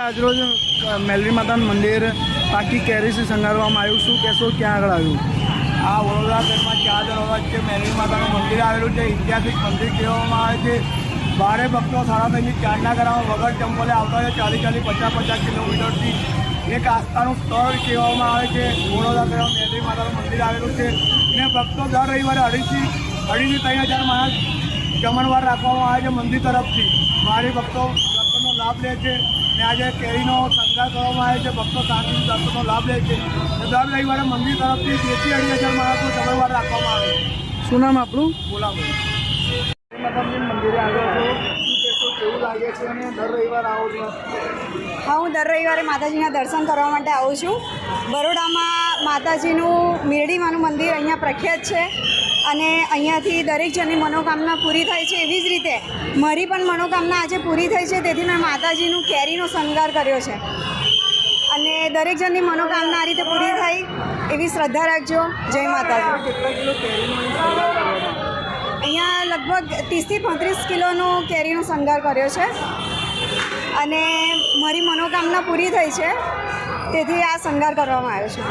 આજરોજ મેલડી માતાનું મંદિર પાકી કેરીથી શણગારવામાં આવ્યું. શું કહેશો, ક્યાં આગળ આવ્યું? આ વડોદરા શહેરમાં 4 દરવાજા વચ્ચે મેલડી માતાનું મંદિર આવેલું છે. ઐતિહાસિક મંદિર કહેવામાં આવે છે. ભારે ભક્તો સાડા 3 ચારના કરાવવા વગર ચંપલે આવતા હોય. 40-50 કિલોમીટરથી એક આસ્થાનું સ્થળ કહેવામાં આવે છે. વડોદરા શહેરમાં મેલડી માતાનું મંદિર આવેલું છે ને ભક્તો દર રવિવારે 2,500-3,000 માણસ જમણવાર રાખવામાં આવે છે મંદિર તરફથી. ભારે ભક્તો દર્શનનો લાભ લે છે ને આજે કેરીનો શણગાર કરવામાં આવે છે. ભક્તો શાંતિથી દર્શનનો લાભ લે છે. દર રવિવારે મંદિર તરફથી 2,000-2,500 માણસનો જમણવાર રાખવામાં આવે છે. શું નામ આપણું? બોલાભાઈ માતાજી મંદિરે આવ્યો છો, શું કહેશો, કેવું લાગે છે અને દર રવિવારે આવો છો? હા, હું દર રવિવારે માતાજીના દર્શન કરવા માટે આવું છું. બરોડામાં માતાજીનું મેરડીમાનું મંદિર અહીંયા પ્રખ્યાત છે અને અહીંયાથી દરેક જણની મનોકામના પૂરી થાય છે. એવી જ રીતે મારી પણ મનોકામના આજે પૂરી થઈ છે. તેથી મેં માતાજીનું કેરીનો શણગાર કર્યો છે અને દરેક જણની મનોકામના આ રીતે પૂરી થાય એવી શ્રદ્ધા રાખજો. જય માતાજી. કેટલા કિલો કેરીનો શણગાર કરવામાં? અહીંયા લગભગ 30-35 કિલોનો કેરીનો શણગાર કર્યો છે અને મારી મનોકામના પૂરી થઈ છે. તેથી આ શણગાર કરવામાં આવ્યો છે.